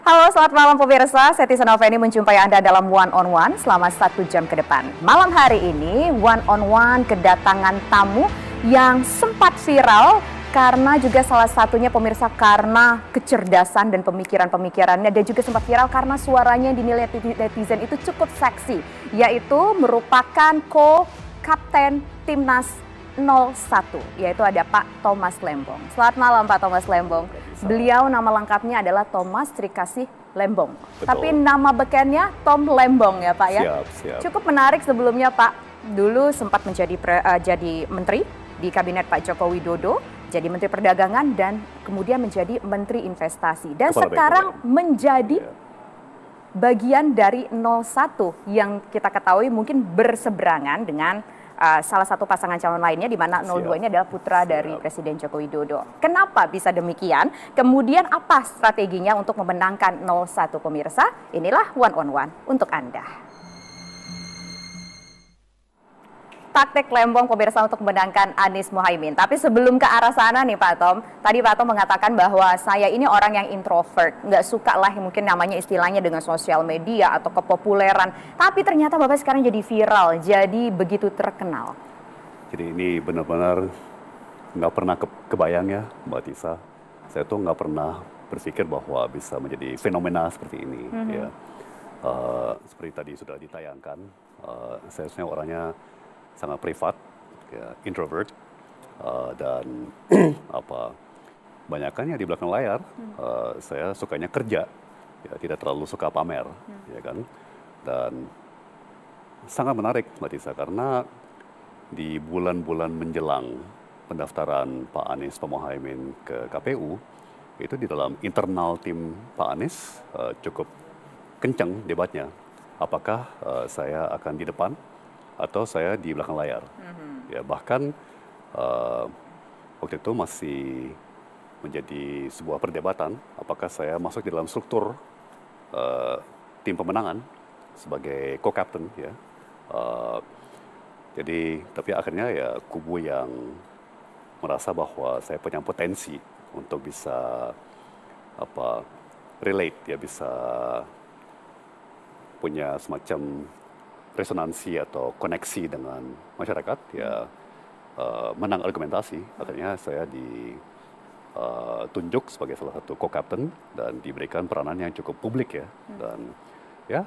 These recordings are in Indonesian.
Halo, selamat malam pemirsa. Seti Senoveni menjumpai Anda dalam One on One selama 1 jam ke depan. Malam hari ini, One on One kedatangan tamu yang sempat viral karena juga salah satunya pemirsa karena kecerdasan dan pemikiran-pemikirannya, dan juga sempat viral karena suaranya yang dinilai netizen itu cukup seksi, yaitu merupakan co-kapten Timnas 01, yaitu ada Pak Thomas Lembong. Selamat malam Pak Thomas Lembong. Beliau nama lengkapnya adalah Thomas Trikasih Lembong. Betul. Tapi nama bekennya Tom Lembong ya Pak ya. Siap. Cukup menarik sebelumnya Pak. Dulu sempat menjadi jadi menteri di kabinet Pak Joko Widodo, jadi menteri perdagangan dan kemudian menjadi menteri investasi. Dan Kepala sekarang BPN. menjadi bagian dari 01 yang kita ketahui mungkin berseberangan dengan salah satu pasangan calon lainnya, di mana 02 ini adalah putra dari Presiden Joko Widodo. Kenapa bisa demikian? Kemudian apa strateginya untuk memenangkan 01 pemirsa? Inilah One on One untuk Anda. Taktik Lembong pemirsa untuk memenangkan Anies Mohaimin. Tapi sebelum ke arah sana nih Pak Tom, tadi Pak Tom mengatakan bahwa saya ini orang yang introvert, nggak suka lah mungkin namanya istilahnya dengan sosial media atau kepopuleran. Tapi ternyata Bapak sekarang jadi viral, jadi begitu terkenal. Jadi ini benar-benar nggak pernah kebayang ya Mbak Tisa. Saya tuh nggak pernah berpikir bahwa bisa menjadi fenomena seperti ini. Ya. Seperti tadi sudah ditayangkan, saya sebenarnya orangnya sangat privat, ya, introvert, dan banyakannya di belakang layar. Saya sukanya kerja, ya, tidak terlalu suka pamer, ya kan. Dan sangat menarik Mbak Tisa, karena di bulan-bulan menjelang pendaftaran Pak Anies Mohaimin ke KPU, itu di dalam internal tim Pak Anies cukup kencang debatnya. Apakah saya akan di depan atau saya di belakang layar. Ya, bahkan waktu itu masih menjadi sebuah perdebatan apakah saya masuk di dalam struktur tim pemenangan sebagai co-captain, ya. Jadi tapi akhirnya ya kubu yang merasa bahwa saya punya potensi untuk bisa relate, ya, bisa punya semacam resonansi atau koneksi dengan masyarakat, ya, menang argumentasi. Akhirnya saya ditunjuk sebagai salah satu co-captain dan diberikan peranan yang cukup publik, ya. Dan ya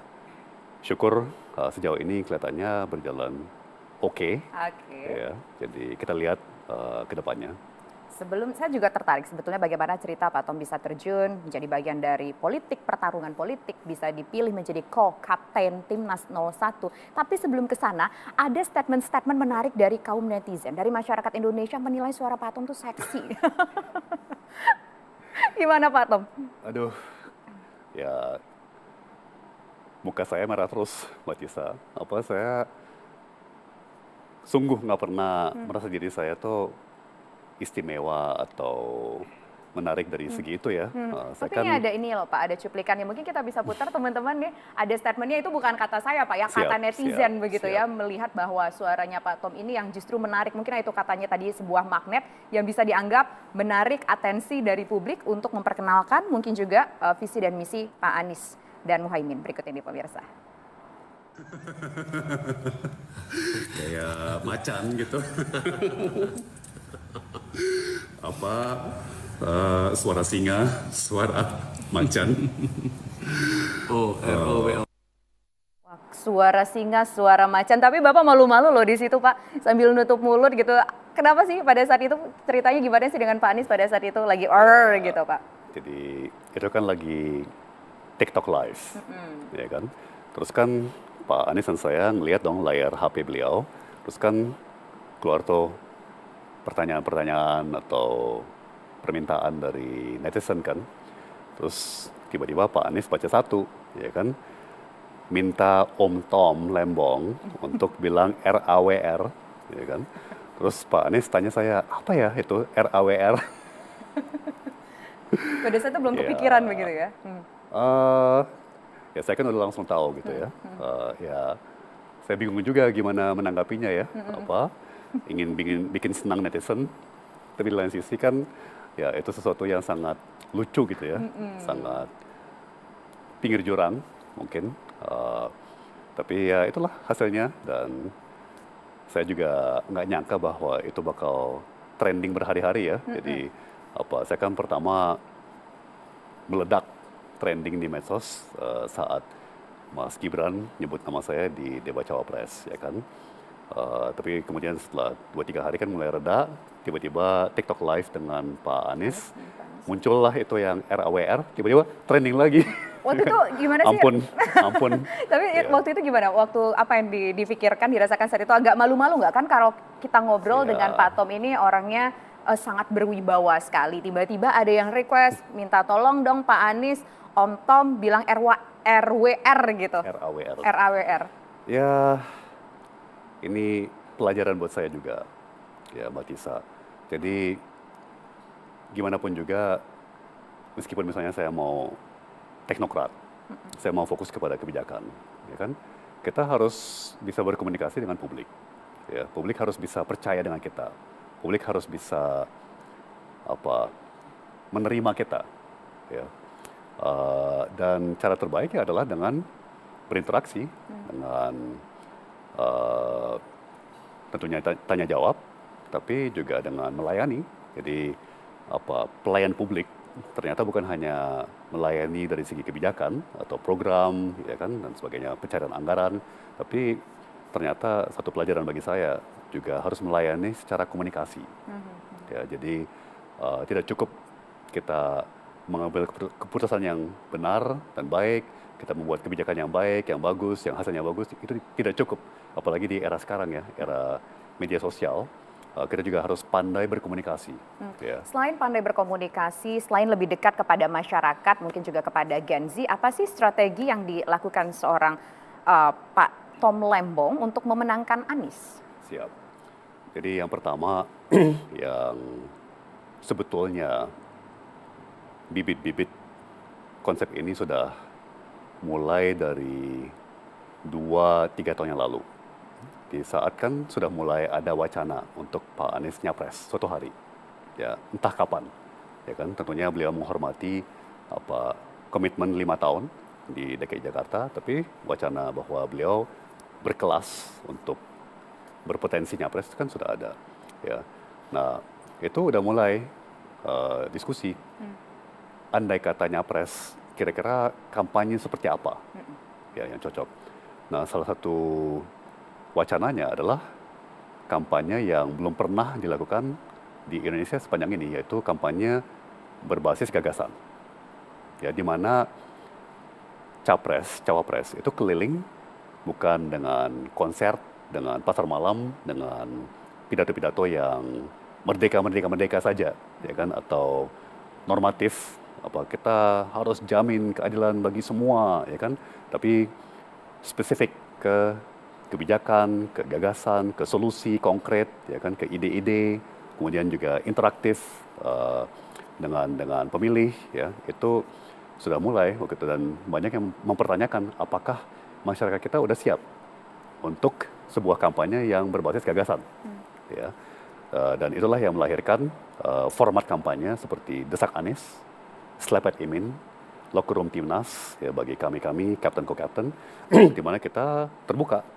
syukur sejauh ini kelihatannya berjalan oke. Ya, jadi kita lihat ke depannya. Sebelum saya juga tertarik sebetulnya bagaimana cerita Pak Tom bisa terjun menjadi bagian dari politik, pertarungan politik, bisa dipilih menjadi co-kapten Timnas 01. Tapi sebelum ke sana, ada statement-statement menarik dari kaum netizen, dari masyarakat Indonesia menilai suara Pak Tom itu seksi. Gimana Pak Tom? Aduh, ya muka saya merah terus Mbak Tisa. Saya sungguh nggak pernah merasa diri saya tuh istimewa atau menarik dari segi itu, ya. Tapi ini ada ini loh Pak, ada cuplikannya. Mungkin kita bisa putar teman-teman nih. Ada statementnya, itu bukan kata saya Pak ya, kata netizen begitu ya. Melihat bahwa suaranya Pak Tom ini yang justru menarik. Mungkin itu katanya tadi sebuah magnet yang bisa dianggap menarik atensi dari publik untuk memperkenalkan mungkin juga visi dan misi Pak Anies dan Mohaimin. Berikut ini pemirsa. Kayak macan gitu. Suara singa, suara macan. Suara singa, suara macan. Tapi Bapak malu-malu loh di situ Pak, sambil nutup mulut gitu. Kenapa sih pada saat itu, ceritanya gimana sih dengan Pak Anies pada saat itu lagi gitu Pak? Jadi itu kan lagi TikTok live, ya kan. Terus kan Pak Anies dan saya ngeliat dong layar HP beliau. Terus kan keluar tuh pertanyaan-pertanyaan atau permintaan dari netizen kan. Terus tiba-tiba Pak Anies baca satu, ya kan. Minta Om Tom Lembong untuk bilang RAWR, ya kan. Terus Pak Anies tanya saya, apa ya itu RAWR? Pada saat itu belum kepikiran begitu ya? Ya saya kan udah langsung tahu gitu ya. Ya saya bingung juga gimana menanggapinya, ya. Ingin bikin senang netizen, tapi di lain sisi kan ya itu sesuatu yang sangat lucu gitu ya, sangat pinggir jurang mungkin. Tapi ya itulah hasilnya, dan saya juga nggak nyangka bahwa itu bakal trending berhari-hari ya. Jadi saya kan pertama meledak trending di medsos saat Mas Gibran nyebut nama saya di debat cawapres, ya kan. Tapi kemudian setelah 2-3 hari kan mulai reda, tiba-tiba TikTok live dengan Pak Anies, muncullah itu yang RAWR, tiba-tiba trending lagi. Waktu itu gimana sih? Ampun. Tapi waktu itu gimana? Waktu apa yang dipikirkan, dirasakan saat itu? Agak malu-malu nggak kan kalau kita ngobrol dengan Pak Tom ini orangnya sangat berwibawa sekali. Tiba-tiba ada yang request, minta tolong dong Pak Anies, Om Tom bilang RWR gitu. RAWR. Ya, ini pelajaran buat saya juga, ya Mbak Tisa. Jadi gimana pun juga, meskipun misalnya saya mau teknokrat, saya mau fokus kepada kebijakan, ya kan? Kita harus bisa berkomunikasi dengan publik. Ya, publik harus bisa percaya dengan kita. Publik harus bisa menerima kita. Ya. Dan cara terbaiknya adalah dengan berinteraksi, dengan tentunya tanya jawab, tapi juga dengan melayani. Jadi pelayan publik ternyata bukan hanya melayani dari segi kebijakan atau program, ya kan, dan sebagainya, pencarian anggaran, tapi ternyata satu pelajaran bagi saya juga harus melayani secara komunikasi. Ya, jadi tidak cukup kita mengambil keputusan yang benar dan baik, kita membuat kebijakan yang baik, yang bagus, yang hasilnya bagus, itu tidak cukup. Apalagi di era sekarang ya, era media sosial. Kita juga harus pandai berkomunikasi. Ya. Selain pandai berkomunikasi, selain lebih dekat kepada masyarakat, mungkin juga kepada Gen Z, apa sih strategi yang dilakukan seorang Pak Tom Lembong untuk memenangkan Anies? Siap. Jadi yang pertama, yang sebetulnya bibit-bibit konsep ini sudah mulai dari 2-3 tahun yang lalu. Di saat kan sudah mulai ada wacana untuk Pak Anies nyapres suatu hari, ya entah kapan, ya kan. Tentunya beliau menghormati komitmen 5 tahun di DKI Jakarta, tapi wacana bahwa beliau berkelas untuk berpotensi nyapres kan sudah ada, ya. Nah itu udah mulai diskusi. Andai kata nyapres, kira-kira kampanye seperti apa, ya yang cocok. Nah salah satu wacananya adalah kampanye yang belum pernah dilakukan di Indonesia sepanjang ini, yaitu kampanye berbasis gagasan. Ya, di mana capres, cawapres itu keliling bukan dengan konser, dengan pasar malam, dengan pidato-pidato yang merdeka saja, ya kan, atau normatif, kita harus jamin keadilan bagi semua, ya kan, tapi spesifik ke kebijakan, ke gagasan, ke solusi konkret, ya kan, ke ide-ide, kemudian juga interaktif dengan pemilih, ya itu sudah mulai waktu itu, dan banyak yang mempertanyakan apakah masyarakat kita udah siap untuk sebuah kampanye yang berbasis gagasan, ya, dan itulah yang melahirkan format kampanye seperti Desak Anies, Slepet Imin, Locker Room Timnas, ya bagi kami Captain Co-Captain, di mana kita terbuka.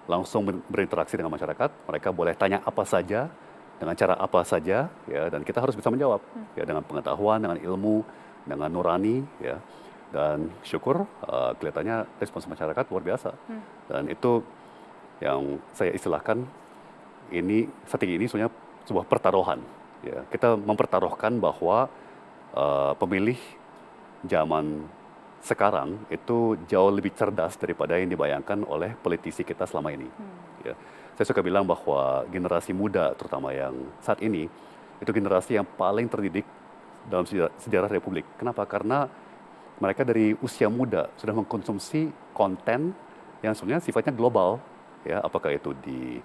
Langsung berinteraksi dengan masyarakat, mereka boleh tanya apa saja, dengan cara apa saja, ya, dan kita harus bisa menjawab, ya, dengan pengetahuan, dengan ilmu, dengan nurani, ya, dan syukur kelihatannya respons masyarakat luar biasa, dan itu yang saya istilahkan strategi ini sebenarnya sebuah pertaruhan, ya, kita mempertaruhkan bahwa pemilih zaman sekarang itu jauh lebih cerdas daripada yang dibayangkan oleh politisi kita selama ini. Ya. Saya suka bilang bahwa generasi muda terutama yang saat ini itu generasi yang paling terdidik dalam sejarah Republik. Kenapa? Karena mereka dari usia muda sudah mengkonsumsi konten yang sebenarnya sifatnya global. Ya, apakah itu di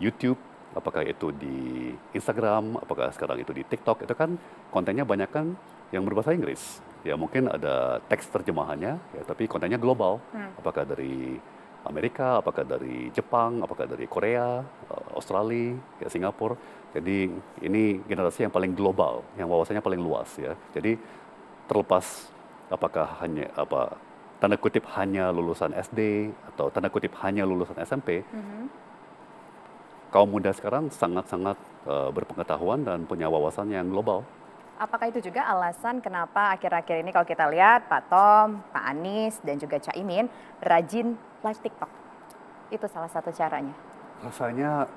YouTube, apakah itu di Instagram, apakah sekarang itu di TikTok, itu kan kontennya banyak kan yang berbahasa Inggris. Ya mungkin ada teks terjemahannya, ya, tapi kontennya global. Apakah dari Amerika, apakah dari Jepang, apakah dari Korea, Australia, ya, Singapura. Jadi ini generasi yang paling global, yang wawasannya paling luas, ya. Jadi terlepas apakah hanya tanda kutip hanya lulusan SD atau tanda kutip hanya lulusan SMP, kaum muda sekarang sangat-sangat berpengetahuan dan punya wawasan yang global. Apakah itu juga alasan kenapa akhir-akhir ini kalau kita lihat Pak Tom, Pak Anies, dan juga Cak Imin rajin live TikTok? Itu salah satu caranya. Rasanya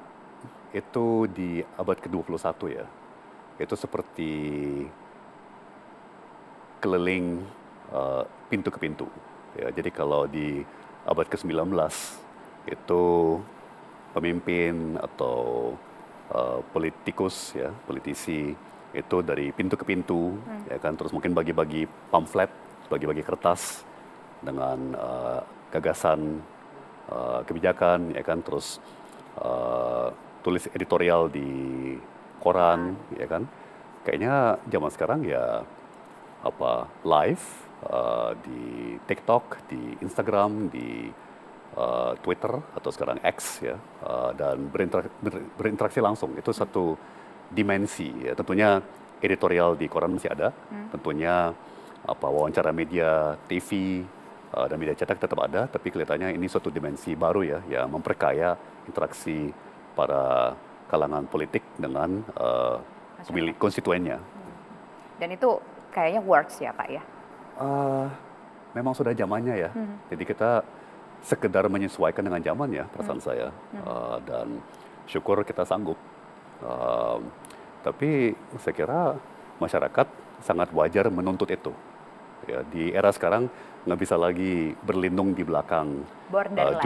itu di abad ke-21 ya. Itu seperti keliling pintu ke pintu. Ya, jadi kalau di abad ke-19 itu pemimpin atau politikus ya, politisi itu dari pintu ke pintu, ya kan, terus mungkin bagi-bagi pamflet, bagi-bagi kertas dengan gagasan kebijakan, ya kan, terus tulis editorial di koran, ya kan. Kayaknya zaman sekarang ya live di TikTok, di Instagram, di Twitter atau sekarang X ya, dan berinteraksi langsung. Itu satu dimensi ya. Tentunya editorial di koran masih ada, tentunya wawancara media TV dan media cetak tetap ada, tapi kelihatannya ini suatu dimensi baru ya, yang memperkaya interaksi para kalangan politik dengan pemilih konstituennya. Dan itu kayaknya works ya Pak ya? Memang sudah zamannya ya. Jadi kita sekedar menyesuaikan dengan zaman ya, perasaan saya. Dan syukur kita sanggup. Tapi saya kira masyarakat sangat wajar menuntut itu. Ya, di era sekarang nggak bisa lagi berlindung di belakang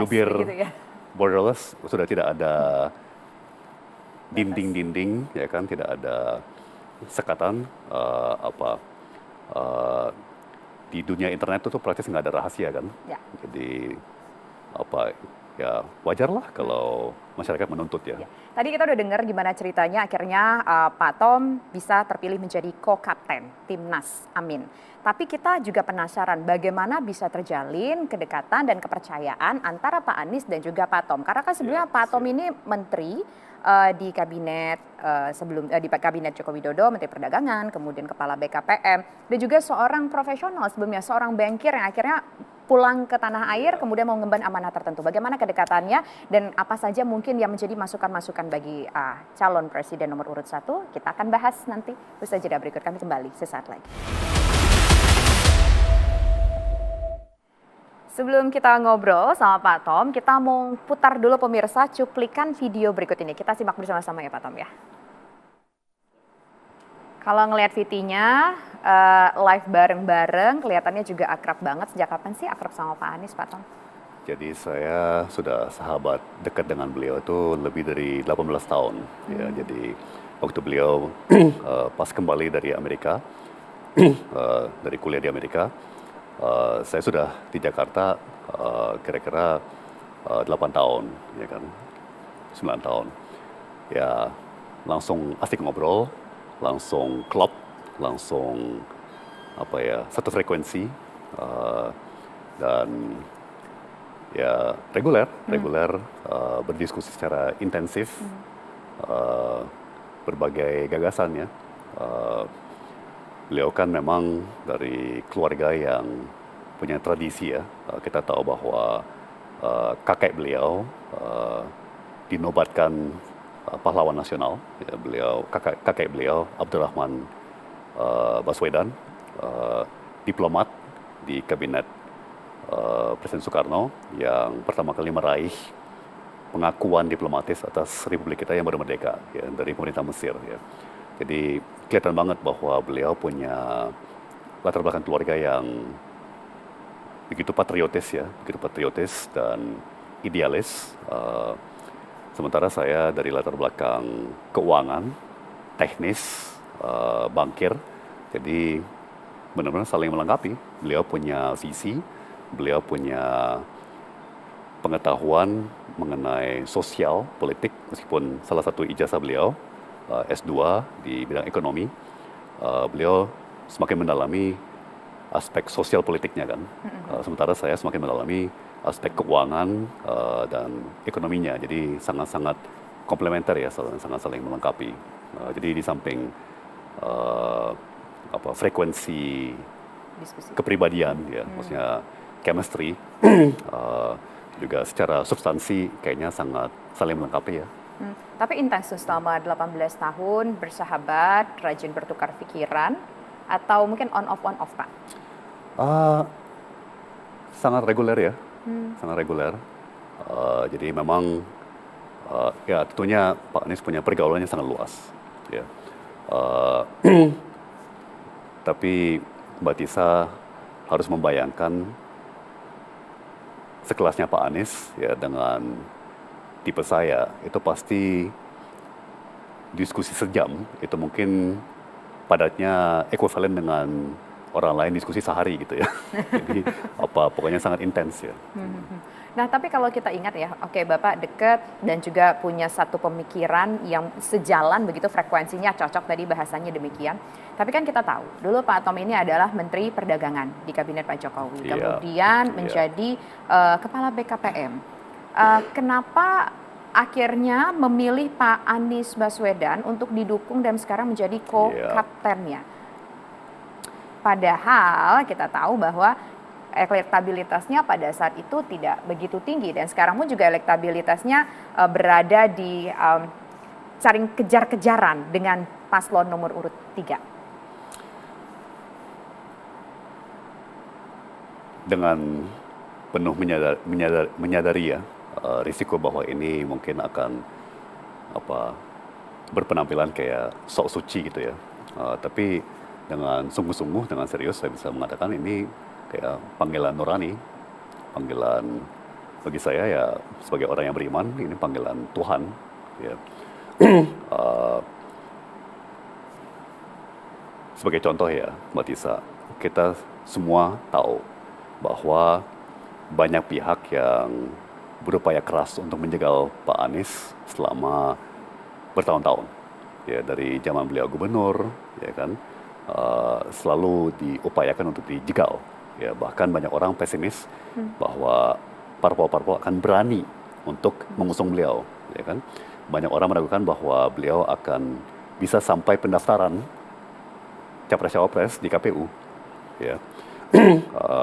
jubir gitu ya? Borderless, sudah tidak ada dinding-dinding, ya kan, tidak ada sekatan di dunia internet itu praktis nggak ada rahasia kan. Ya. Jadi ya wajarlah kalau masyarakat menuntut ya. Tadi kita udah dengar gimana ceritanya akhirnya Pak Tom bisa terpilih menjadi co-kapten Timnas Amin. Tapi kita juga penasaran bagaimana bisa terjalin kedekatan dan kepercayaan antara Pak Anies dan juga Pak Tom. Karena kan sebenarnya Pak Tom ini menteri di kabinet di kabinet Joko Widodo, Menteri Perdagangan, kemudian Kepala BKPM, dan juga seorang profesional sebelumnya, seorang bankir yang akhirnya pulang ke tanah air kemudian mau mengemban amanah tertentu. Bagaimana kedekatannya dan apa saja mungkin yang menjadi masukan-masukan bagi calon presiden nomor urut 1, kita akan bahas nanti. Usai jeda berikut kami kembali sesaat lagi. Sebelum kita ngobrol sama Pak Tom, kita mau putar dulu pemirsa cuplikan video berikut ini. Kita simak bersama-sama ya Pak Tom ya. Kalau ngelihat VT-nya live bareng-bareng, kelihatannya juga akrab banget. Sejak kapan sih akrab sama Pak Anies, Pak Tom? Jadi saya sudah sahabat dekat dengan beliau itu lebih dari 18 tahun. Ya, jadi waktu beliau pas kembali dari Amerika, dari kuliah di Amerika, saya sudah di Jakarta kira-kira 8 tahun, ya kan, 9 tahun. Ya langsung asik ngobrol, langsung klop, langsung satu frekuensi, dan ya reguler berdiskusi secara intensif, berbagai gagasan ya. Beliau kan memang dari keluarga yang punya tradisi ya. Kita tahu bahwa kakek beliau dinobatkan pahlawan nasional. Ya, kakek beliau Abdurrahman Baswedan, diplomat di kabinet Presiden Soekarno yang pertama kali meraih pengakuan diplomatis atas Republik kita yang baru merdeka ya, dari pemerintah Mesir ya. Jadi kelihatan banget bahwa beliau punya latar belakang keluarga yang begitu patriotis dan idealis. Sementara saya dari latar belakang keuangan, teknis, bankir, jadi benar-benar saling melengkapi. Beliau punya visi, beliau punya pengetahuan mengenai sosial politik, meskipun salah satu ijazah beliau S2 di bidang ekonomi, beliau semakin mendalami aspek sosial politiknya kan. Sementara saya semakin mendalami aspek keuangan dan ekonominya, jadi sangat-sangat komplementer ya, sangat saling melengkapi. Jadi di samping frekuensi diskusi. kepribadian ya, maksudnya chemistry, juga secara substansi kayaknya sangat saling melengkapi ya. Tapi intens tuh selama 18 tahun bersahabat, rajin bertukar pikiran, atau mungkin on off Pak? Sangat reguler ya, sangat reguler. Jadi memang ya tentunya Pak Anies punya pergaulannya sangat luas. Ya. Tapi Mbak Tisa harus membayangkan sekelasnya Pak Anies ya dengan tipe saya itu pasti diskusi sejam itu mungkin padatnya ekuivalen dengan orang lain diskusi sehari gitu ya. Jadi pokoknya sangat intens ya. Nah, tapi kalau kita ingat ya, oke Bapak dekat dan juga punya satu pemikiran yang sejalan begitu, frekuensinya cocok, tadi bahasanya demikian. Tapi kan kita tahu, dulu Pak Tom ini adalah Menteri Perdagangan di Kabinet Pak Jokowi. Kemudian menjadi Kepala BKPM. Kenapa akhirnya memilih Pak Anies Baswedan untuk didukung dan sekarang menjadi co-kaptennya? Padahal kita tahu bahwa elektabilitasnya pada saat itu tidak begitu tinggi dan sekarang pun juga elektabilitasnya berada di saling kejar-kejaran dengan paslon nomor urut 3. Dengan penuh menyadari ya risiko bahwa ini mungkin akan berpenampilan kayak sok suci gitu ya. Tapi dengan sungguh-sungguh, dengan serius saya bisa mengatakan ini kayak panggilan nurani, panggilan bagi saya ya sebagai orang yang beriman, ini panggilan Tuhan. Ya. Sebagai contoh ya Mbak Tisa, kita semua tahu bahwa banyak pihak yang berupaya keras untuk menjegal Pak Anies selama bertahun-tahun. Ya, dari zaman beliau gubernur, ya kan, selalu diupayakan untuk dijegal. Ya, bahkan banyak orang pesimis bahwa parpol-parpol akan berani untuk mengusung beliau. Ya kan, banyak orang meragukan bahwa beliau akan bisa sampai pendaftaran capres-cawapres di KPU. Ya.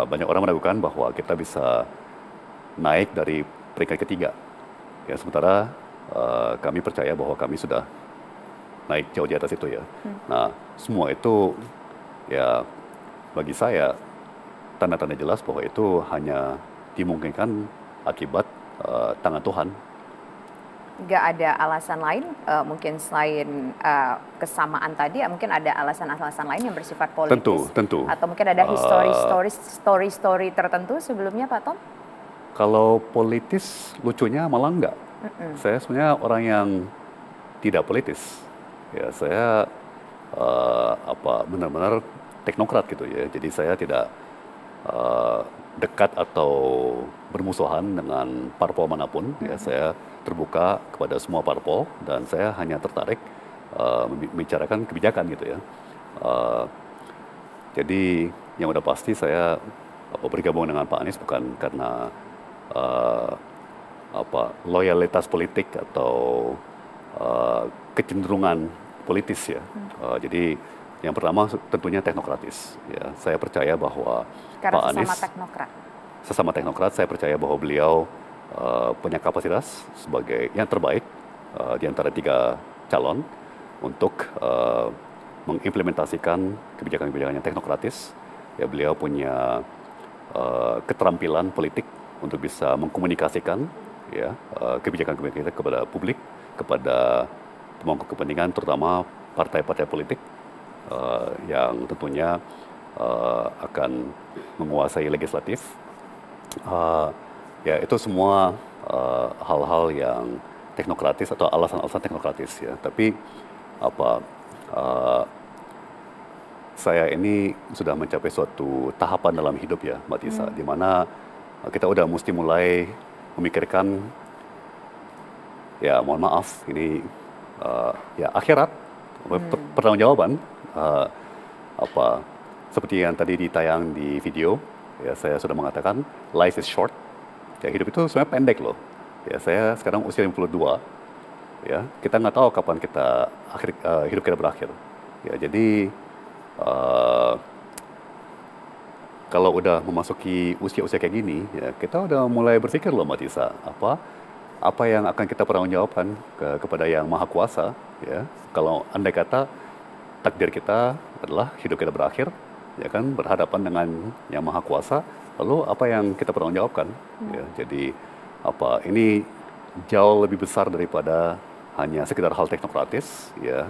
Banyak orang meragukan bahwa kita bisa naik dari peringkat ketiga. Ya, sementara kami percaya bahwa kami sudah naik jauh di atas itu ya. Nah, semua itu ya bagi saya tanda-tanda jelas bahwa itu hanya dimungkinkan akibat tangan Tuhan. Nggak ada alasan lain, mungkin selain kesamaan tadi, mungkin ada alasan-alasan lain yang bersifat politis? Tentu. Atau mungkin ada story tertentu sebelumnya, Pak Tom? Kalau politis, lucunya malah enggak. Saya sebenarnya orang yang tidak politis. Ya, saya benar-benar teknokrat gitu ya. Jadi saya tidak dekat atau bermusuhan dengan parpol manapun. Ya, saya terbuka kepada semua parpol dan saya hanya tertarik membicarakan kebijakan gitu ya. Jadi yang udah pasti saya bergabung dengan Pak Anies bukan karena loyalitas politik atau kecenderungan politis ya. Jadi yang pertama tentunya teknokratis. Ya, saya percaya bahwa karena Pak Anies sesama teknokrat, saya percaya bahwa beliau punya kapasitas sebagai yang terbaik di antara 3 calon untuk mengimplementasikan kebijakan-kebijakan yang teknokratis. Ya, beliau punya keterampilan politik untuk bisa mengkomunikasikan ya kebijakan-kebijakan kita kepada publik, kepada pemangku kepentingan, terutama partai-partai politik yang tentunya akan menguasai legislatif. Ya, itu semua hal-hal yang teknokratis atau alasan-alasan teknokratis ya. Tapi saya ini sudah mencapai suatu tahapan dalam hidup ya, Mbak Tisa, di mana kita udah mesti mulai memikirkan, ya mohon maaf, ini ya akhirat, pertanggungjawaban, seperti yang tadi ditayang di video, ya saya sudah mengatakan life is short, ya hidup itu sebenarnya pendek loh. Ya, saya sekarang usia 52, ya kita nggak tahu kapan kita hidup kita berakhir. Ya, jadi kalau udah memasuki usia-usia kayak gini, ya kita udah mulai berpikir loh Mbak Tisa, apa yang akan kita pertanggungjawabkan kepada Yang Maha Kuasa, ya. Kalau andai kata takdir kita adalah hidup kita berakhir, ya kan, berhadapan dengan Yang Maha Kuasa, lalu apa yang kita pertanggungjawabkan? Ya, jadi ini jauh lebih besar daripada hanya sekedar hal teknokratis, ya.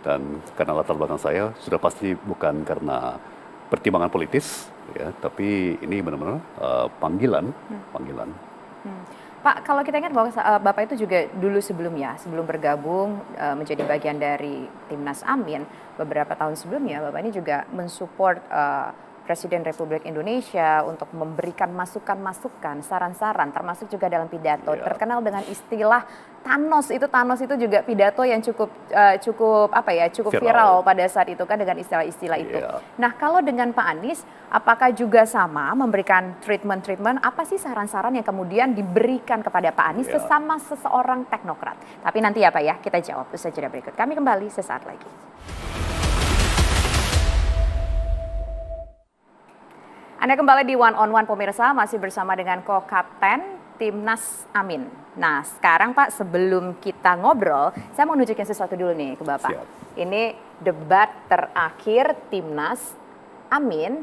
Dan karena latar belakang saya sudah pasti bukan karena pertimbangan politis, ya, tapi ini benar-benar panggilan. Pak, kalau kita ingat bahwa Bapak itu juga dulu sebelum bergabung menjadi bagian dari Timnas Amin, beberapa tahun sebelumnya Bapak ini juga mensupport Presiden Republik Indonesia untuk memberikan masukan-masukan, saran-saran, termasuk juga dalam pidato. Yeah. Terkenal dengan istilah Thanos itu juga pidato yang cukup viral pada saat itu kan, dengan istilah-istilah itu. Yeah. Nah, kalau dengan Pak Anies, apakah juga sama memberikan treatment? Apa sih saran-saran yang kemudian diberikan kepada Pak Anies sesama seseorang teknokrat? Tapi nanti ya Pak ya, kita jawab usai jeda berikut. Kami kembali sesaat lagi. Anda kembali di One on One pemirsa, masih bersama dengan Co-Kapten Timnas Amin. Nah sekarang Pak, sebelum kita ngobrol, saya mau nunjukin sesuatu dulu nih ke Bapak. Siap. Ini debat terakhir Timnas Amin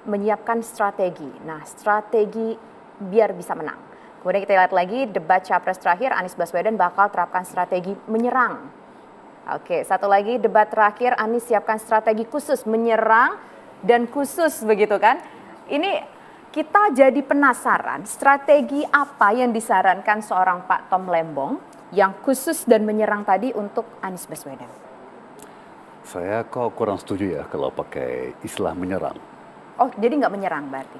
menyiapkan strategi. Nah strategi biar bisa menang. Kemudian kita lihat lagi debat capres terakhir, Anies Baswedan bakal terapkan strategi menyerang. Oke, satu lagi debat terakhir, Anies siapkan strategi khusus menyerang dan khusus begitu kan. Ini kita jadi penasaran, strategi apa yang disarankan seorang Pak Tom Lembong yang khusus dan menyerang tadi untuk Anies Baswedan? Saya kok kurang setuju ya kalau pakai istilah menyerang. Oh, jadi nggak menyerang berarti?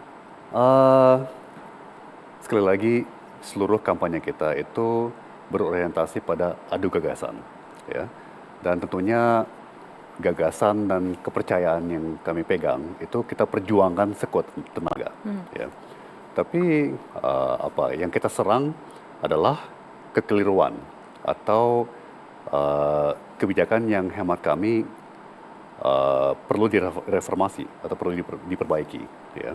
Sekali lagi, seluruh kampanye kita itu berorientasi pada adu gagasan, ya. Dan tentunya gagasan dan kepercayaan yang kami pegang itu kita perjuangkan sekuat tenaga, ya. Tapi yang kita serang adalah kekeliruan atau kebijakan yang hemat kami perlu direformasi atau perlu diperbaiki, ya.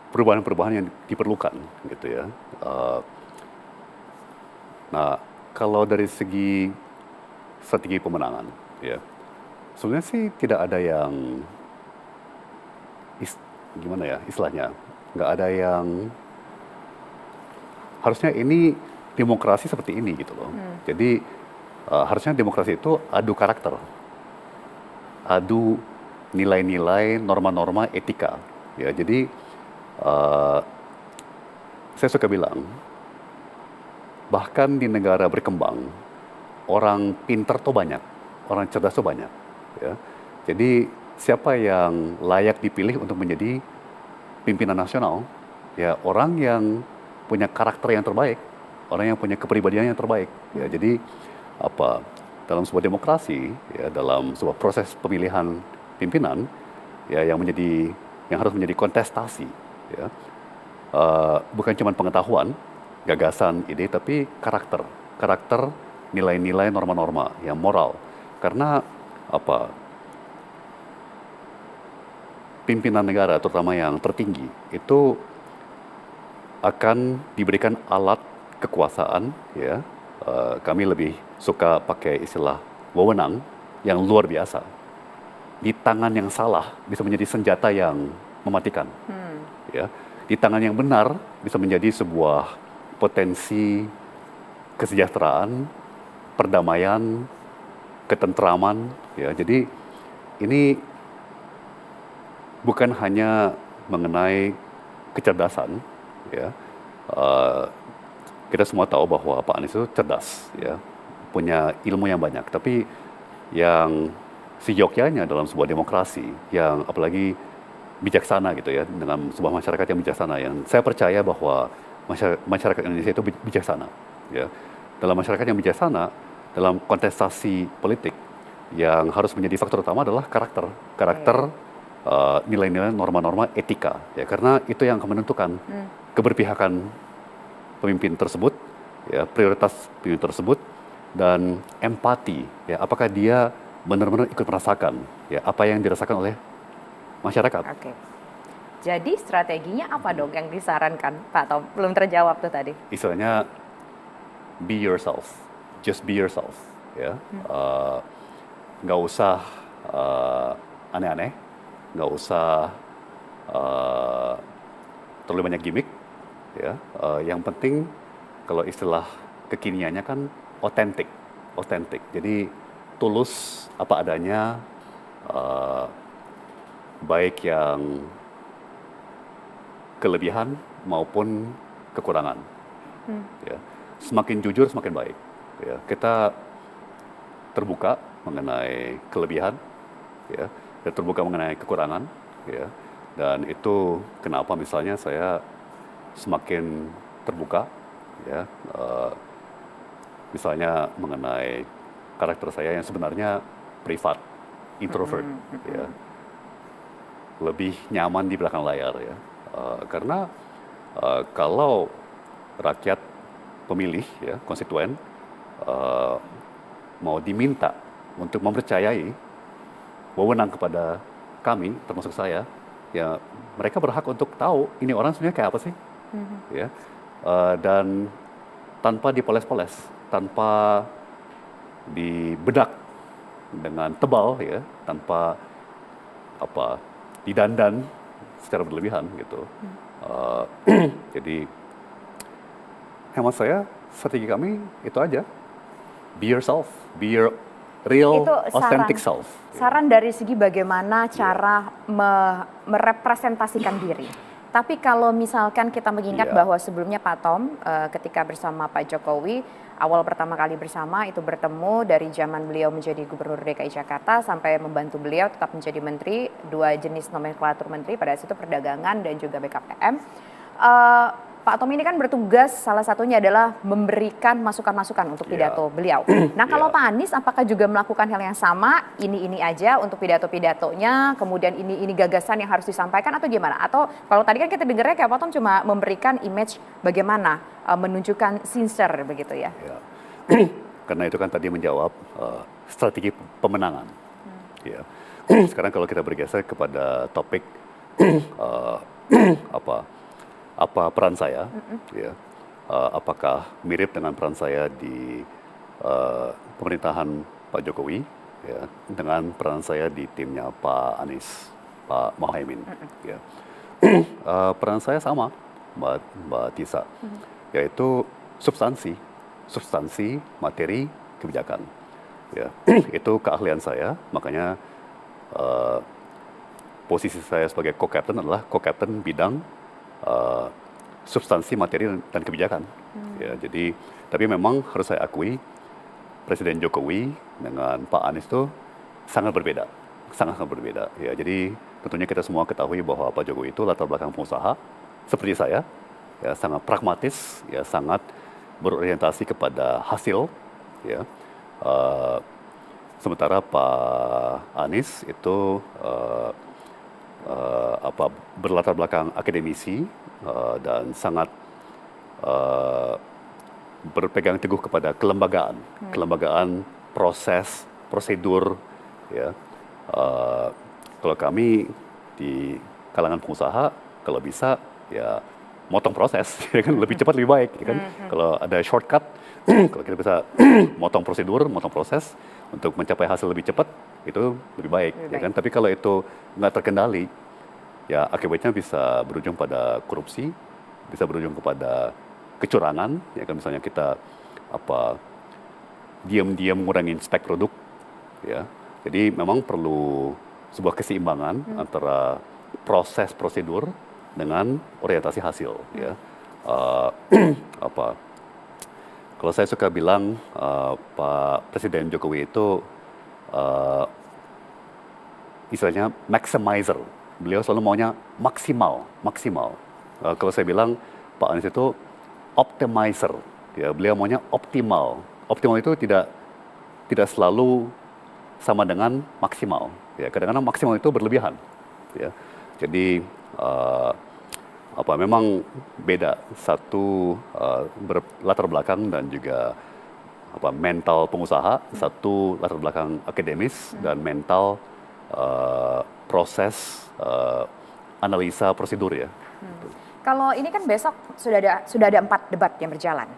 Perubahan-perubahan yang diperlukan, gitu ya. Nah, kalau dari segi strategi pemenangan, ya, sebenarnya sih tidak ada yang istilahnya, nggak ada yang harusnya ini demokrasi seperti ini gitu loh. Jadi harusnya demokrasi itu adu karakter, adu nilai-nilai, norma-norma etika, ya. Jadi saya suka bilang, bahkan di negara berkembang orang pintar tuh banyak, orang cerdas tuh banyak, ya. Jadi siapa yang layak dipilih untuk menjadi pimpinan nasional? Ya orang yang punya karakter yang terbaik, orang yang punya kepribadian yang terbaik. Ya jadi dalam sebuah demokrasi, ya dalam sebuah proses pemilihan pimpinan, ya yang harus menjadi kontestasi, ya bukan cuma pengetahuan, gagasan, ide, tapi karakter, nilai-nilai, norma-norma yang moral. Karena pimpinan negara terutama yang tertinggi itu akan diberikan alat kekuasaan, ya. Kami lebih suka pakai istilah wewenang yang luar biasa. Di tangan yang salah bisa menjadi senjata yang mematikan, ya. Di tangan yang benar bisa menjadi sebuah potensi kesejahteraan, perdamaian, ketentraman, ya. Jadi ini bukan hanya mengenai kecerdasan, ya. Kita semua tahu bahwa Pak Anies itu cerdas, ya, punya ilmu yang banyak. Tapi yang seyogyanya dalam sebuah demokrasi, yang apalagi bijaksana gitu ya, dengan sebuah masyarakat yang bijaksana, yang saya percaya bahwa masyarakat Indonesia itu bijaksana, ya. Dalam masyarakat yang bijaksana, dalam kontestasi politik, yang harus menjadi faktor utama adalah karakter, nilai-nilai, norma-norma etika, ya, karena itu yang akan menentukan keberpihakan pemimpin tersebut, ya, prioritas pemimpin tersebut, dan empati, ya, apakah dia benar-benar ikut merasakan, ya, apa yang dirasakan oleh masyarakat. Oke. Jadi strateginya apa dong yang disarankan Pak Tom? Belum terjawab tuh tadi. Istilahnya be yourself, just be yourself, ya. Nggak usah aneh-aneh, nggak usah terlalu banyak gimmick, ya. Yang penting kalau istilah kekiniannya kan otentik. Jadi tulus apa adanya, baik yang kelebihan maupun kekurangan. Ya. Semakin jujur semakin baik. Ya. Kita terbuka mengenai kelebihan, ya, dan terbuka mengenai kekurangan, ya. Dan itu kenapa misalnya saya semakin terbuka, ya, misalnya mengenai karakter saya yang sebenarnya privat, introvert, ya, lebih nyaman di belakang layar, ya. Karena kalau rakyat pemilih, ya, konstituen mau diminta untuk mempercayai wewenang kepada kami, termasuk saya, ya mereka berhak untuk tahu ini orang sebenarnya kayak apa sih, ya, dan tanpa dipoles-poles, tanpa dibedak dengan tebal, ya, tanpa didandan secara berlebihan gitu. Jadi hemat saya strategi kami itu aja, be yourself, be your real Itu authentic self. Saran dari segi bagaimana cara merepresentasikan diri. Tapi kalau misalkan kita mengingat bahwa sebelumnya Pak Tom ketika bersama Pak Jokowi awal pertama kali bersama itu bertemu dari zaman beliau menjadi Gubernur DKI Jakarta sampai membantu beliau tetap menjadi menteri, 2 jenis nomenklatur menteri pada situ perdagangan dan juga BKPM. Pak Tom ini kan bertugas salah satunya adalah memberikan masukan-masukan untuk pidato beliau. Nah kalau Pak Anies apakah juga melakukan hal yang sama, ini aja untuk pidato-pidatonya, kemudian ini gagasan yang harus disampaikan atau gimana? Atau kalau tadi kan kita dengarnya kayak Pak Tom cuma memberikan image bagaimana menunjukkan sincere begitu ya? Karena itu kan tadi menjawab strategi pemenangan. Ya. Sekarang kalau kita bergeser kepada topik apa peran saya, ya, apakah mirip dengan peran saya di pemerintahan Pak Jokowi, ya, dengan peran saya di timnya Pak Anies, Pak Muhaimin, ya. Peran saya sama, Mbak Tisa, yaitu substansi, materi, kebijakan, ya. Itu keahlian saya, makanya posisi saya sebagai co-captain adalah co-captain bidang substansi, materi, dan kebijakan. Ya, jadi, tapi memang harus saya akui, Presiden Jokowi dengan Pak Anies itu sangat berbeda. Ya, jadi tentunya kita semua ketahui bahwa Pak Jokowi itu latar belakang pengusaha, seperti saya, ya, sangat pragmatis, ya, sangat berorientasi kepada hasil. Ya. Sementara Pak Anies itu berlatar belakang akademisi dan sangat berpegang teguh kepada kelembagaan, proses, prosedur, ya. Kalau kami di kalangan pengusaha, kalau bisa ya motong proses, ya kan, lebih cepat lebih baik, ya kan. Kalau ada shortcut, kalau kita bisa motong prosedur, motong proses untuk mencapai hasil lebih cepat, itu lebih baik, ya kan. Tapi kalau itu nggak terkendali, ya akibatnya bisa berujung pada korupsi, bisa berujung kepada kecurangan, ya kan, misalnya kita diam-diam ngurangin spek produk, ya. Jadi memang perlu sebuah keseimbangan antara proses prosedur dengan orientasi hasil, ya. Kalau saya suka bilang Pak Presiden Jokowi itu istilahnya maximizer. Beliau selalu maunya maksimal. Kalau saya bilang Pak Anies itu optimizer, ya, beliau maunya optimal. Optimal itu tidak selalu sama dengan maksimal. Ya, kadang-kadang maksimal itu berlebihan. Ya. Jadi memang beda, satu berlatar belakang dan juga mental pengusaha, satu latar belakang akademis dan mental proses analisa prosedur ya. Kalau ini kan besok sudah ada 4 debat yang berjalan.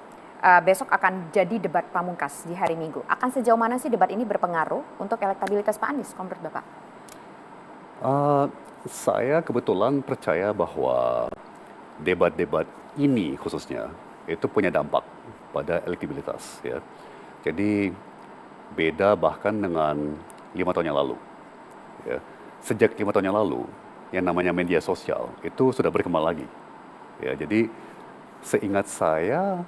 Besok akan jadi debat pamungkas di hari Minggu. Akan sejauh mana sih debat ini berpengaruh untuk elektabilitas Pak Anies, menurut Bapak? Saya kebetulan percaya bahwa debat-debat ini khususnya itu punya dampak pada elektabilitas ya. Jadi beda bahkan dengan 5 tahun yang lalu. Ya. Sejak 5 tahun yang lalu, yang namanya media sosial itu sudah berkembang lagi. Ya, jadi seingat saya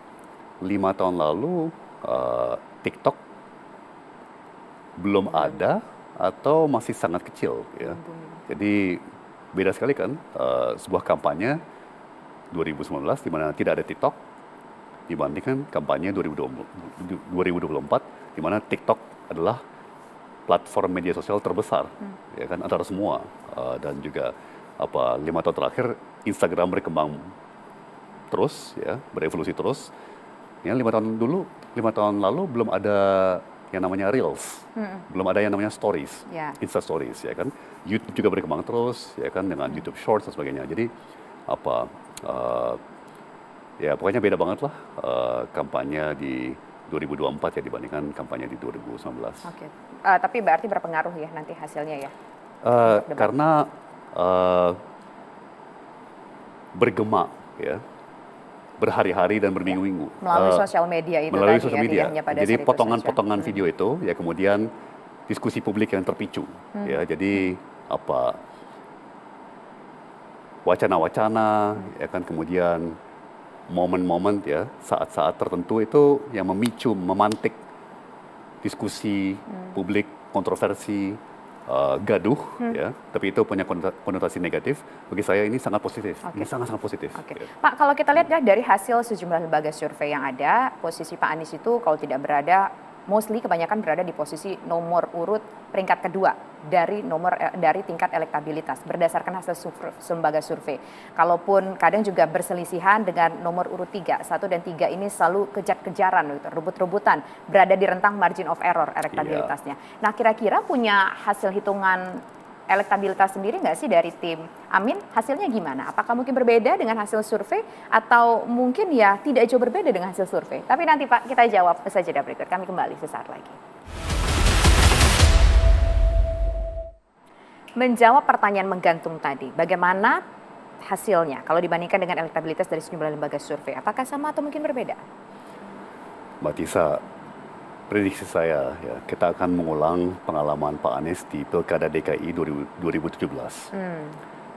5 tahun lalu TikTok belum ada atau masih sangat kecil. Ya. Jadi beda sekali kan sebuah kampanye 2019 di mana tidak ada TikTok dibandingkan kampanye 2024 di mana TikTok adalah platform media sosial terbesar ya kan antara semua dan juga 5 tahun terakhir Instagram berkembang terus ya berevolusi terus. Ya 5 tahun lalu belum ada yang namanya Reels, belum ada yang namanya Stories, Insta Stories ya kan. YouTube juga berkembang terus ya kan dengan YouTube Shorts dan sebagainya. Jadi ya pokoknya beda banget lah kampanye di 2024 ya dibandingkan kampanye di 2019. Oke. Tapi berarti berpengaruh ya nanti hasilnya ya? Karena bergema ya berhari-hari dan berminggu-minggu melalui sosial media itu melalui tadi sosial ya, media. Jadi potongan-potongan video itu ya kemudian diskusi publik yang terpicu ya. Jadi wacana-wacana ya kan kemudian momen-momen ya saat-saat tertentu itu yang memicu memantik diskusi publik kontroversi gaduh ya, tapi itu punya konotasi negatif. Bagi saya ini sangat positif. Ini sangat-sangat positif. Ya. Pak, kalau kita lihat ya dari hasil sejumlah lembaga survei yang ada, posisi Pak Anies itu kalau tidak berada, mostly kebanyakan berada di posisi nomor urut peringkat kedua dari tingkat elektabilitas berdasarkan hasil lembaga survei. Kalaupun kadang juga berselisihan dengan nomor urut 3, 1 dan 3 ini selalu kejar-kejaran gitu, rebut-rebutan, berada di rentang margin of error elektabilitasnya. Nah, kira-kira punya hasil hitungan elektabilitas sendiri nggak sih dari tim Amin? Hasilnya gimana? Apakah mungkin berbeda dengan hasil survei atau mungkin ya tidak jauh berbeda dengan hasil survei? Tapi nanti Pak, kita jawab saja berikut. Kami kembali sesaat lagi. Menjawab pertanyaan menggantung tadi, bagaimana hasilnya kalau dibandingkan dengan elektabilitas dari sejumlah lembaga survei? Apakah sama atau mungkin berbeda? Mbak Tisa, prediksi saya ya kita akan mengulang pengalaman Pak Anies di Pilkada DKI 2017,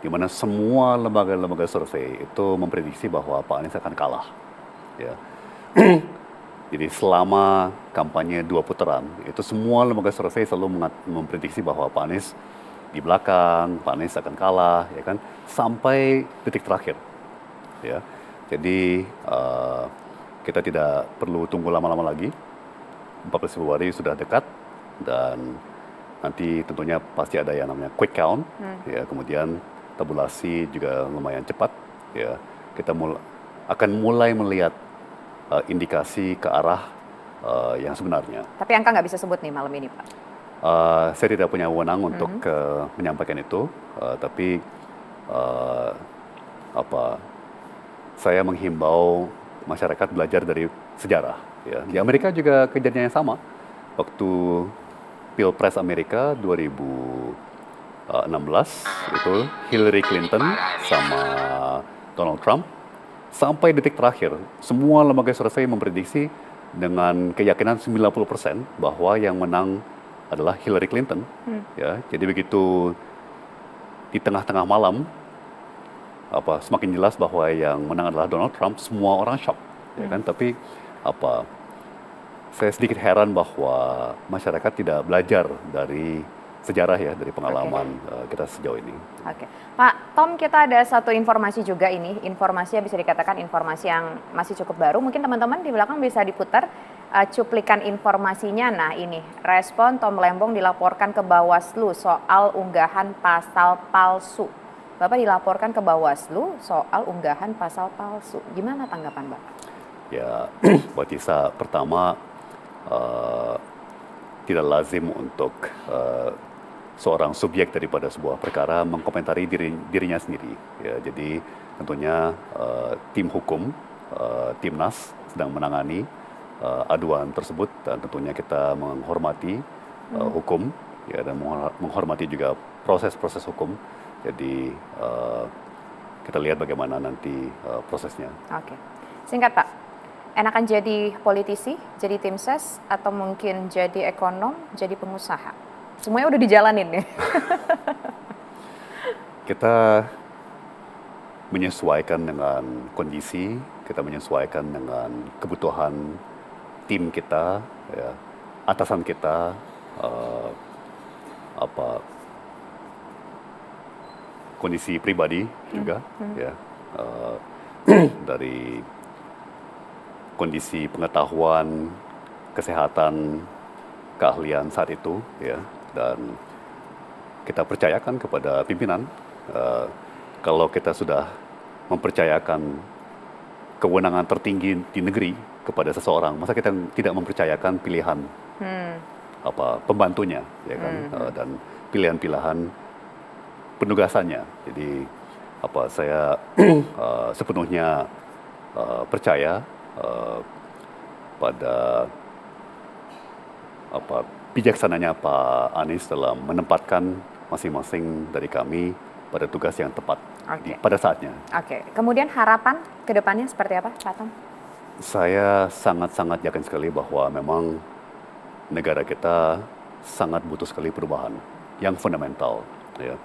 di mana semua lembaga-lembaga survei itu memprediksi bahwa Pak Anies akan kalah. Ya. Jadi selama kampanye 2 putaran itu semua lembaga survei selalu memprediksi bahwa Pak Anies di belakang, Pak Anies akan kalah, ya kan, sampai detik terakhir. Ya, jadi kita tidak perlu tunggu lama-lama lagi. 14 Februari sudah dekat dan nanti tentunya pasti ada yang namanya quick count, ya, kemudian tabulasi juga lumayan cepat, ya. Kita akan mulai melihat indikasi ke arah yang sebenarnya. Tapi angka nggak bisa sebut nih malam ini, Pak. Saya tidak punya wewenang untuk menyampaikan itu, tapi saya menghimbau masyarakat belajar dari sejarah. Ya. Di Amerika juga kejadian yang sama. Waktu Pilpres Amerika 2016 itu Hillary Clinton sama Donald Trump sampai detik terakhir semua lembaga survei memprediksi dengan keyakinan 90% bahwa yang menang adalah Hillary Clinton. Ya, jadi begitu di tengah-tengah malam semakin jelas bahwa yang menang adalah Donald Trump, semua orang shock, ya kan? Tapi saya sedikit heran bahwa masyarakat tidak belajar dari sejarah ya, dari pengalaman kita sejauh ini. Oke, Pak Tom, kita ada satu informasi juga ini, informasinya bisa dikatakan informasi yang masih cukup baru. Mungkin teman-teman di belakang bisa diputar cuplikan informasinya. Nah ini, respon Tom Lembong dilaporkan ke Bawaslu soal unggahan pasal palsu. Bapak dilaporkan ke Bawaslu soal unggahan pasal palsu. Gimana tanggapan Bapak? Ya, Mbak Tisa, pertama tidak lazim untuk seorang subjek daripada sebuah perkara mengkomentari dirinya sendiri. Ya, jadi tentunya tim hukum Timnas sedang menangani aduan tersebut dan tentunya kita menghormati hukum ya dan menghormati juga proses-proses hukum. Jadi kita lihat bagaimana nanti prosesnya. Oke, singkat Pak, enakan jadi politisi, jadi tim ses, atau mungkin jadi ekonom, jadi pengusaha? Semuanya udah dijalanin nih. Kita menyesuaikan dengan kondisi, kita menyesuaikan dengan kebutuhan tim kita, ya, atasan kita, kondisi pribadi juga, ya, dari kondisi pengetahuan, kesehatan, keahlian saat itu, ya, dan kita percayakan kepada pimpinan. Kalau kita sudah mempercayakan kewenangan tertinggi di negeri kepada seseorang, masa kita tidak mempercayakan pilihan pembantunya, ya kan, dan pilihan-pilihan penugasannya. Jadi saya sepenuhnya percaya pada bijaksananya Pak Anies dalam menempatkan masing-masing dari kami pada tugas yang tepat pada saatnya. Oke, kemudian harapan ke depannya seperti apa, Pak Tom? Saya sangat-sangat yakin sekali bahwa memang negara kita sangat butuh sekali perubahan yang fundamental. Ya.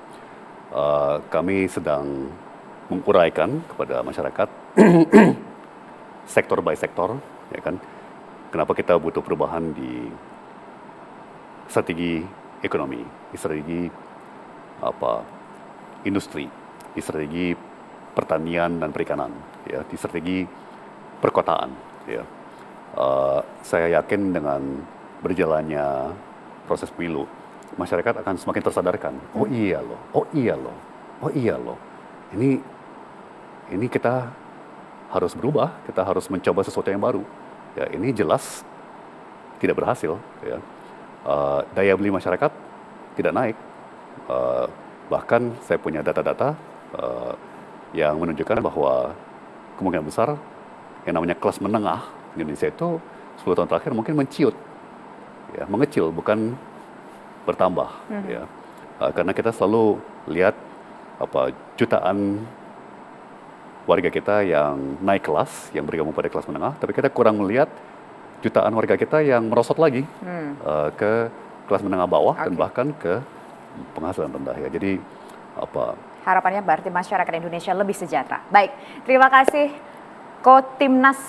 Kami sedang menguraikan kepada masyarakat sektor by sektor, ya kan? Kenapa kita butuh perubahan di strategi ekonomi, di strategi industri, di strategi pertanian dan perikanan, ya, di strategi perkotaan. Ya. Saya yakin dengan berjalannya proses pemilu, masyarakat akan semakin tersadarkan. Oh iya loh. Ini kita harus berubah, kita harus mencoba sesuatu yang baru. Ya, ini jelas tidak berhasil. Ya. Daya beli masyarakat tidak naik. Bahkan saya punya data-data yang menunjukkan bahwa kemungkinan besar yang namanya kelas menengah di Indonesia itu 10 tahun terakhir mungkin menciut, ya, mengecil bukan bertambah. Ya. Karena kita selalu lihat jutaan warga kita yang naik kelas, yang bergabung pada kelas menengah, tapi kita kurang melihat jutaan warga kita yang merosot lagi ke kelas menengah bawah dan bahkan ke penghasilan rendah. Ya. Jadi harapannya berarti masyarakat Indonesia lebih sejahtera. Baik, terima kasih Timnas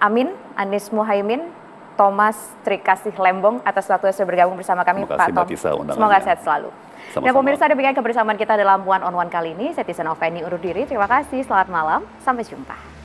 Amin, Anies Muhaimin, Thomas Trikasih Lembong atas waktu sudah bergabung bersama kami, Pak Tom. Semoga sehat selalu. Dan pemirsa, demikian kebersamaan kita dalam One on One kali ini. Saya Tisana Feni undur diri. Terima kasih, selamat malam, sampai jumpa.